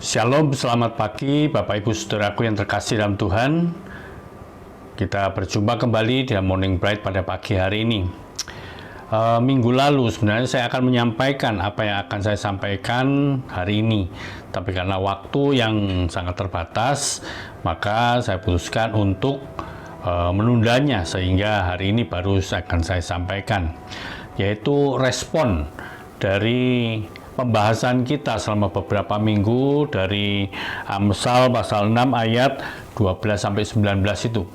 Shalom, selamat pagi Bapak Ibu Saudaraku yang terkasih dalam Tuhan. Kita berjumpa kembali di Morning Bright pada pagi hari ini. Minggu lalu sebenarnya saya akan menyampaikan apa yang akan saya sampaikan hari ini. Tapi karena waktu yang sangat terbatas, maka saya putuskan untuk menundanya sehingga hari ini baru akan saya sampaikan. Yaitu respon dari pembahasan kita selama beberapa minggu dari Amsal pasal 6 ayat 12-19 itu,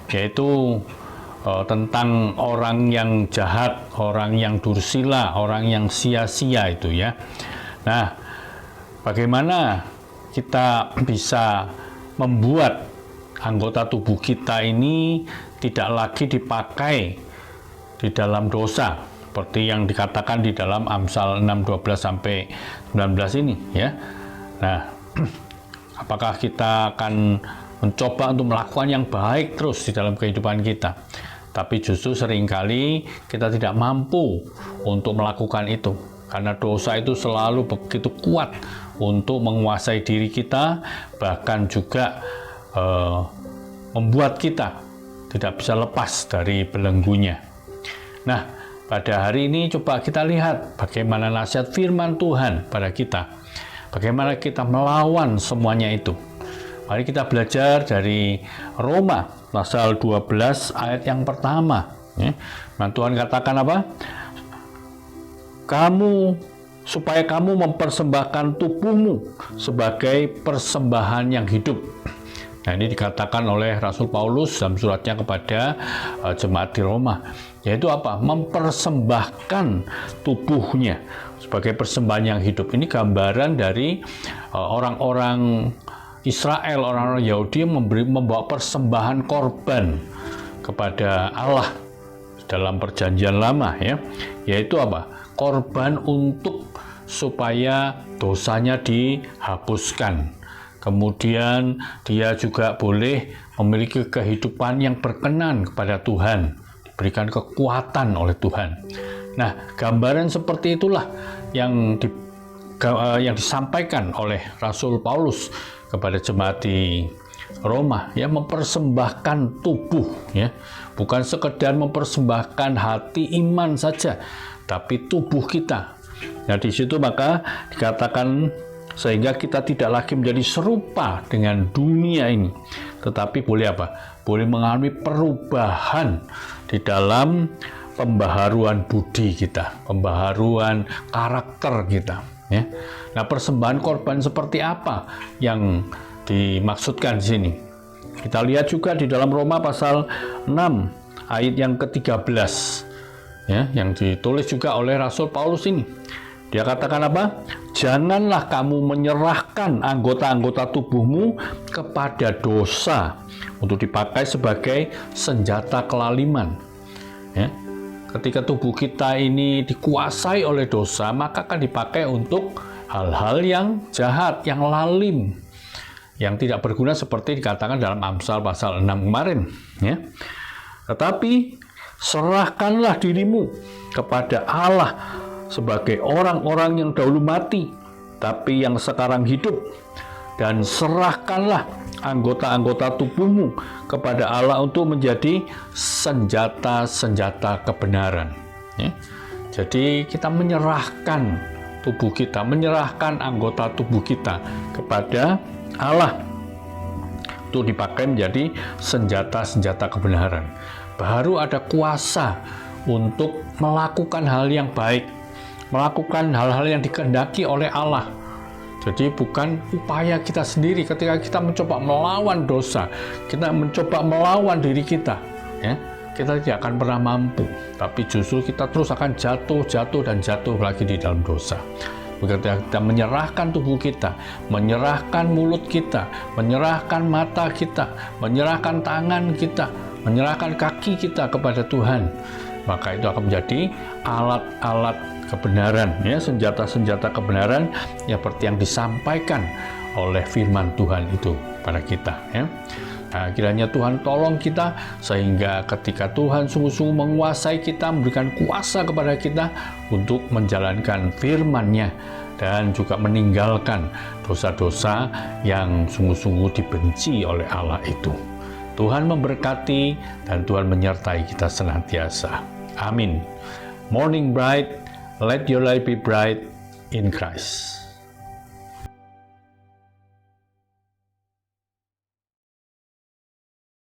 yaitu tentang orang yang jahat, orang yang dursila, orang yang sia-sia itu ya. Nah, bagaimana kita bisa membuat anggota tubuh kita ini tidak lagi dipakai di dalam dosa, seperti yang dikatakan di dalam Amsal 6:12-19 ini ya. Nah, apakah kita akan mencoba untuk melakukan yang baik terus di dalam kehidupan kita, tapi justru seringkali kita tidak mampu untuk melakukan itu karena dosa itu selalu begitu kuat untuk menguasai diri kita, bahkan juga membuat kita tidak bisa lepas dari belenggunya. Nah, pada hari ini coba kita lihat bagaimana nasihat firman Tuhan pada kita. Bagaimana kita melawan semuanya itu. Mari kita belajar dari Roma pasal 12 ayat yang pertama. Tuhan katakan apa? Supaya kamu mempersembahkan tubuhmu sebagai persembahan yang hidup. Nah, ini dikatakan oleh Rasul Paulus dalam suratnya kepada jemaat di Roma, yaitu apa? Mempersembahkan tubuhnya sebagai persembahan yang hidup. Ini gambaran dari orang-orang Israel, orang-orang Yahudi yang membawa persembahan korban kepada Allah dalam perjanjian lama ya, yaitu apa? Korban untuk supaya dosanya dihapuskan. Kemudian dia juga boleh memiliki kehidupan yang berkenan kepada Tuhan, diberikan kekuatan oleh Tuhan. Nah, gambaran seperti itulah yang disampaikan oleh Rasul Paulus kepada jemaat di Roma, ya, mempersembahkan tubuh, ya, bukan sekedar mempersembahkan hati iman saja, tapi tubuh kita. Nah, di situ maka dikatakan sehingga kita tidak lagi menjadi serupa dengan dunia ini, tetapi boleh apa? Boleh mengalami perubahan di dalam pembaharuan budi kita, pembaharuan karakter kita. Ya. Nah, persembahan korban seperti apa yang dimaksudkan di sini? Kita lihat juga di dalam Roma pasal 6 ayat yang ke-13, ya, yang ditulis juga oleh Rasul Paulus ini. Dia katakan apa? Janganlah kamu menyerahkan anggota-anggota tubuhmu kepada dosa untuk dipakai sebagai senjata kelaliman. Ya. Ketika tubuh kita ini dikuasai oleh dosa, maka akan dipakai untuk hal-hal yang jahat, yang lalim, yang tidak berguna seperti dikatakan dalam Amsal pasal 6 kemarin. Ya. Tetapi serahkanlah dirimu kepada Allah sebagai orang-orang yang dahulu mati, tapi yang sekarang hidup, dan serahkanlah anggota-anggota tubuhmu kepada Allah untuk menjadi senjata-senjata kebenaran. Ya. Jadi kita menyerahkan tubuh kita, menyerahkan anggota tubuh kita kepada Allah untuk dipakai menjadi senjata-senjata kebenaran. Baru ada kuasa untuk melakukan hal yang baik, melakukan hal-hal yang dikehendaki oleh Allah. Jadi bukan upaya kita sendiri ketika kita mencoba melawan dosa, kita mencoba melawan diri kita, ya, kita tidak akan pernah mampu, tapi justru kita terus akan jatuh dan jatuh lagi di dalam dosa. Ketika kita menyerahkan tubuh kita, menyerahkan mulut kita, menyerahkan mata kita, menyerahkan tangan kita, menyerahkan kaki kita kepada Tuhan, maka itu akan menjadi alat-alat kebenaran, ya, senjata-senjata kebenaran yang seperti yang disampaikan oleh firman Tuhan itu pada kita, ya. Nah, kiranya Tuhan tolong kita sehingga ketika Tuhan sungguh-sungguh menguasai kita, memberikan kuasa kepada kita untuk menjalankan firman-Nya dan juga meninggalkan dosa-dosa yang sungguh-sungguh dibenci oleh Allah itu. Tuhan memberkati dan Tuhan menyertai kita senantiasa. Amin. Morning bright, let your light be bright in Christ.